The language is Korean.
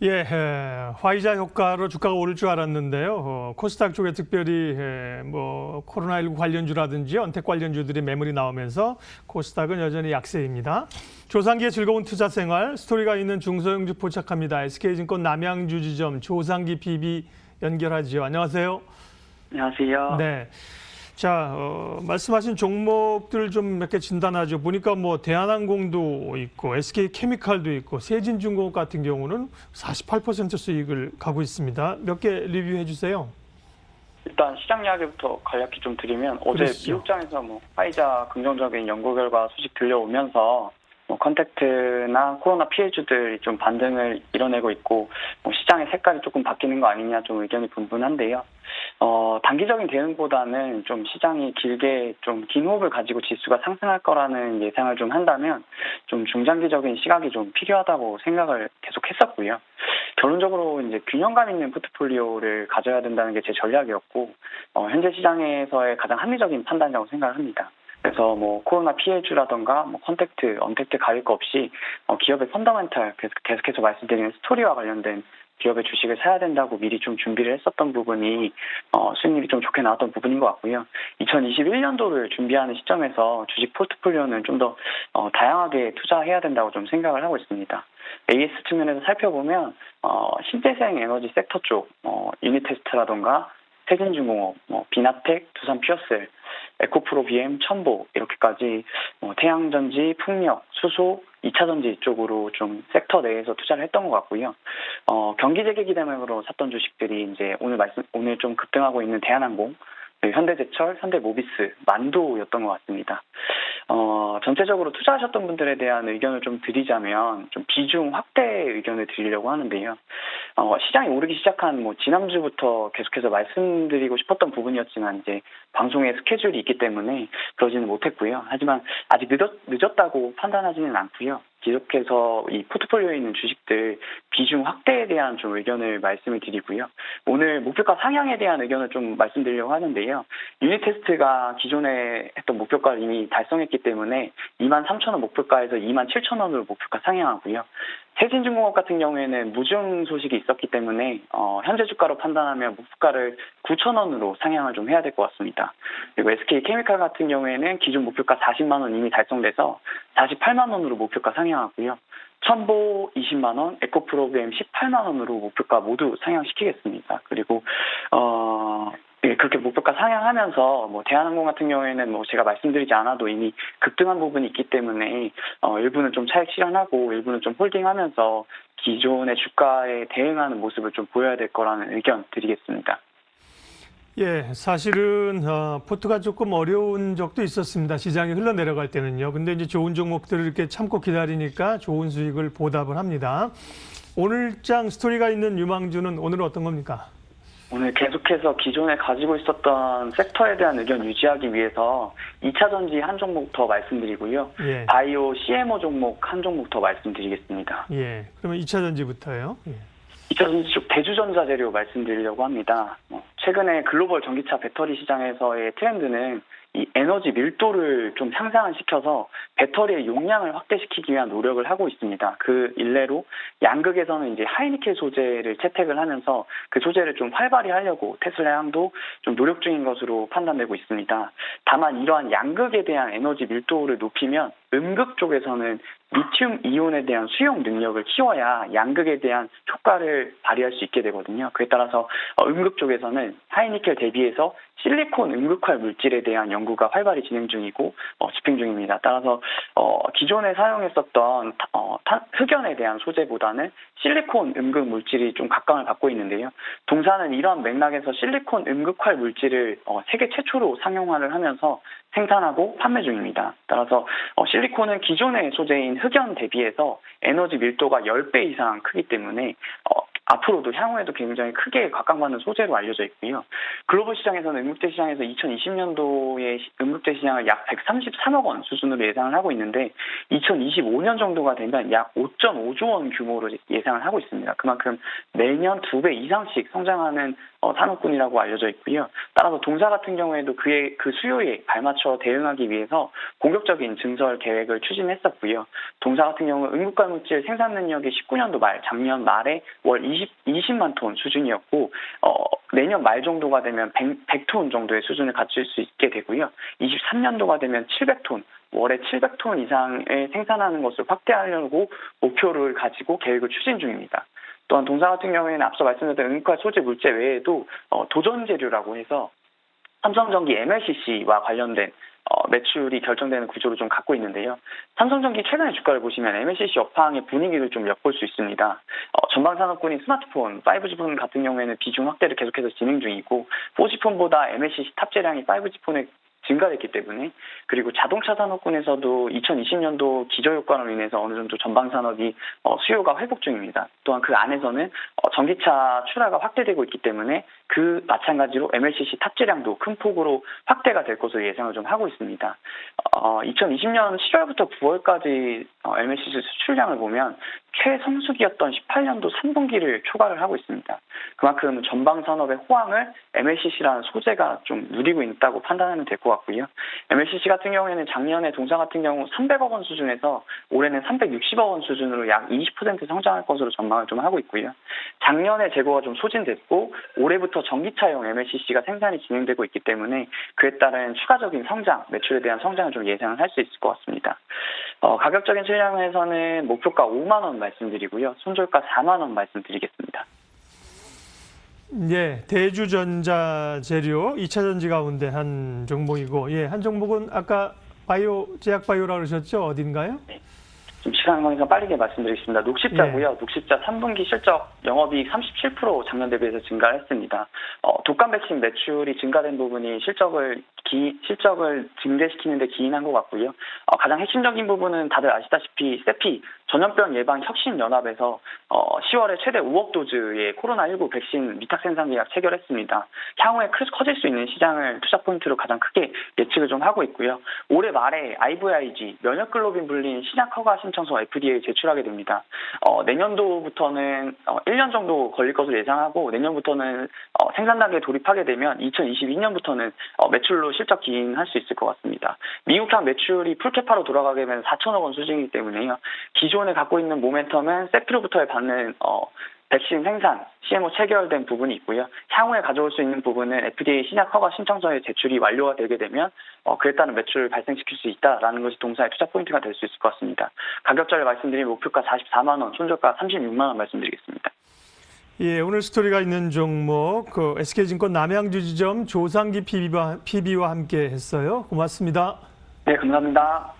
예, 화이자 효과로 주가가 오를 줄 알았는데요. 코스닥 쪽에 특별히 뭐 코로나19 관련주라든지 언택 관련주들이 매물이 나오면서 코스닥은 여전히 약세입니다. 조상기의 즐거운 투자 생활, 스토리가 있는 중소형주 포착합니다. SK증권 남양주 지점 조상기 PB 연결하지요. 안녕하세요. 안녕하세요. 네. 자, 말씀하신 종목들 좀 몇 개 진단하죠. 보니까 뭐 대한항공도 있고 SK케미칼도 있고 세진중공업 같은 경우는 48% 수익을 가고 있습니다. 몇 개 리뷰해 주세요. 일단 시장 이야기부터 간략히 좀 드리면 어제 그러시죠. 미국장에서 화이자 긍정적인 연구 결과 소식 들려오면서 컨택트나 코로나 피해주들이 좀 반등을 이뤄내고 있고 시장의 색깔이 조금 바뀌는 거 아니냐 좀 의견이 분분한데요. 단기적인 대응보다는 좀 시장이 길게 좀 긴 호흡을 가지고 지수가 상승할 거라는 예상을 좀 한다면 좀 중장기적인 시각이 좀 필요하다고 생각을 계속 했었고요. 결론적으로 이제 균형감 있는 포트폴리오를 가져야 된다는 게 제 전략이었고 현재 시장에서의 가장 합리적인 판단이라고 생각을 합니다. 그래서 코로나 피해주라던가 컨택트, 언택트 가릴 거 없이 기업의 펀더멘탈 계속해서 말씀드리는 스토리와 관련된 기업의 주식을 사야 된다고 미리 좀 준비를 했었던 부분이 수익률이 좀 좋게 나왔던 부분인 것 같고요. 2021년도를 준비하는 시점에서 주식 포트폴리오는 좀 더 다양하게 투자해야 된다고 좀 생각을 하고 있습니다. AS 측면에서 살펴보면 신재생 에너지 섹터 쪽 유니테스트라던가 세진중공업, 비나텍, 두산퓨어셀, 에코프로 BM, 첨보 이렇게까지 태양전지, 풍력, 수소, 2차전지 쪽으로 좀 섹터 내에서 투자를 했던 것 같고요. 경기 재개 기대감으로 샀던 주식들이 이제 오늘 좀 급등하고 있는 대한항공, 현대제철, 현대모비스, 만도였던 것 같습니다. 전체적으로 투자하셨던 분들에 대한 의견을 좀 드리자면 좀 비중 확대 의견을 드리려고 하는데요. 시장이 오르기 시작한 지난주부터 계속해서 말씀드리고 싶었던 부분이었지만 이제 방송에 스케줄이 있기 때문에 그러지는 못했고요. 하지만 아직 늦었다고 판단하지는 않고요. 계속해서 이 포트폴리오에 있는 주식들 비중 확대에 대한 좀 의견을 말씀을 드리고요. 오늘 목표가 상향에 대한 의견을 좀 말씀드리려고 하는데요. 유니테스트가 기존에 했던 목표가를 이미 달성했기 때문에 23,000원 목표가에서 27,000원으로 목표가 상향하고요. 세진중공업 같은 경우에는 무중 소식이 있었기 때문에 현재 주가로 판단하면 목표가를 9,000원으로 상향을 좀 해야 될 것 같습니다. 그리고 SK케미칼 같은 경우에는 기존 목표가 40만 원 이미 달성돼서 48만 원으로 목표가 상향하고요. 첨보 20만 원, 에코프로비엠 18만 원으로 목표가 모두 상향시키겠습니다. 그리고 그렇게 목표가 상향하면서 대한항공 같은 경우에는 제가 말씀드리지 않아도 이미 급등한 부분이 있기 때문에 일부는 좀 차익 실현하고 일부는 좀 홀딩하면서 기존의 주가에 대응하는 모습을 좀 보여야 될 거라는 의견 드리겠습니다. 예, 사실은 포트가 조금 어려운 적도 있었습니다. 시장이 흘러내려갈 때는요. 근데 이제 좋은 종목들을 이렇게 참고 기다리니까 좋은 수익을 보답을 합니다. 오늘장 스토리가 있는 유망주는 오늘은 어떤 겁니까? 오늘 계속해서 기존에 가지고 있었던 섹터에 대한 의견 유지하기 위해서 2차전지 한 종목 더 말씀드리고요. 예. 바이오 CMO 종목 한 종목 더 말씀드리겠습니다. 예. 그러면 2차전지부터요. 예. 2차전지 쪽 대주전자 재료 말씀드리려고 합니다. 최근에 글로벌 전기차 배터리 시장에서의 트렌드는 이 에너지 밀도를 좀 상승시켜서 배터리의 용량을 확대시키기 위한 노력을 하고 있습니다. 그 일례로 양극에서는 이제 하이니켈 소재를 채택을 하면서 그 소재를 좀 활발히 하려고 테슬라 향도 좀 노력 중인 것으로 판단되고 있습니다. 다만 이러한 양극에 대한 에너지 밀도를 높이면 음극 쪽에서는 리튬 이온에 대한 수용 능력을 키워야 양극에 대한 효과를 발휘할 수 있게 되거든요. 그에 따라서 음극 쪽에서는 하이니켈 대비해서 실리콘 음극화 물질에 대한 연구가 활발히 진행 중이고 집행 중입니다. 따라서 기존에 사용했었던 흑연에 대한 소재보다는 실리콘 음극 물질이 좀 각광을 받고 있는데요. 동사는 이러한 맥락에서 실리콘 음극화 물질을 세계 최초로 상용화를 하면서 생산하고 판매 중입니다. 따라서 실리콘은 기존의 소재인 흑연 대비해서 에너지 밀도가 10배 이상 크기 때문에 앞으로도 향후에도 굉장히 크게 각광받는 소재로 알려져 있고요. 글로벌 시장에서는 음극재 시장에서 2020년도에 음극재 시장을 약 133억 원 수준으로 예상을 하고 있는데 2025년 정도가 되면 약 5.5조 원 규모로 예상을 하고 있습니다. 그만큼 매년 2배 이상씩 성장하는 산업군이라고 알려져 있고요. 따라서 동사 같은 경우에도 그 수요에 발맞춰 대응하기 위해서 공격적인 증설 계획을 추진했었고요. 동사 같은 경우는 응급과 물질 생산 능력이 19년도 말, 작년 말에 월 20만 톤 수준이었고 내년 말 정도가 되면 100톤 정도의 수준을 갖출 수 있게 되고요. 23년도가 되면 700톤, 월에 700톤 이상을 생산하는 것을 확대하려고 목표를 가지고 계획을 추진 중입니다. 또한 동사 같은 경우에는 앞서 말씀드렸던 응급화 소재 물체 외에도 도전 재료라고 해서 삼성전기 MLCC와 관련된 매출이 결정되는 구조를 좀 갖고 있는데요. 삼성전기 최근의 주가를 보시면 MLCC 업황의 분위기를 좀 엿볼 수 있습니다. 전방산업군인 스마트폰, 5G 폰 같은 경우에는 비중 확대를 계속해서 진행 중이고 4G 폰보다 MLCC 탑재량이 5G 폰에 증가됐기 때문에 그리고 자동차 산업군에서도 2020년도 기저효과로 인해서 어느 정도 전방 산업이 수요가 회복 중입니다. 또한 그 안에서는 전기차 출하가 확대되고 있기 때문에 그 마찬가지로 MLCC 탑재량도 큰 폭으로 확대가 될 것으로 예상을 좀 하고 있습니다. 2020년 7월부터 9월까지 MLCC 수출량을 보면 최성수기였던 18년도 3분기를 초과를 하고 있습니다. 그만큼 전방 산업의 호황을 MLCC라는 소재가 좀 누리고 있다고 판단하면 될 것 같고요. MLCC 같은 경우에는 작년에 동사 같은 경우 300억 원 수준에서 올해는 360억 원 수준으로 약 20% 성장할 것으로 전망을 좀 하고 있고요. 작년에 재고가 좀 소진됐고 올해부터 전기차용 MLCC가 생산이 진행되고 있기 때문에 그에 따른 추가적인 성장, 매출에 대한 성장을 좀 예상을 할 수 있을 것 같습니다. 가격적인 측량에서는 목표가 5만 원 말씀드리고요. 손절가 4만 원 말씀드리겠습니다. 예, 대주전자재료 2차 전지 가운데 한 종목이고, 예, 한 종목은 아까 제약 바이오라고 그러셨죠? 어딘가요? 네. 좀 시간 관계상 빠르게 말씀드리겠습니다. 녹십자고요. 녹십자 3분기 실적 영업이익 37% 작년 대비해서 증가를 했습니다. 독감 백신 매출이 증가된 부분이 실적을 증대시키는 데 기인한 것 같고요. 가장 핵심적인 부분은 다들 아시다시피 세피 전염병 예방 혁신 연합에서 10월에 최대 5억 도즈의 코로나19 백신 위탁 생산 계약 체결했습니다. 향후에 커질 수 있는 시장을 투자 포인트로 가장 크게 예측을 좀 하고 있고요. 올해 말에 IVIG 면역글로빈 불린 신약 허가 신청서 FDA에 제출하게 됩니다. 내년도부터는 1년 정도 걸릴 것으로 예상하고 내년부터는 생산 단계에 돌입하게 되면 2022년부터는 매출로 실적 기인할 수 있을 것 같습니다. 미국향 매출이 풀캐파로 돌아가게 되면 4천억 원 수준이기 때문에요. 기존에 갖고 있는 모멘텀은 세피로부터 받는 백신 생산, CMO 체결된 부분이 있고요. 향후에 가져올 수 있는 부분은 FDA 신약 허가 신청서의 제출이 완료가 되게 되면 그에 따른 매출을 발생시킬 수 있다라는 것이 동사의 투자 포인트가 될 수 있을 것 같습니다. 가격전을 말씀드리면 목표가 44만 원, 손절가 36만 원 말씀드리겠습니다. 예, 오늘 스토리가 있는 종목 SK증권 남양주지점 조상기 PB와 함께 했어요. 고맙습니다. 네, 감사합니다.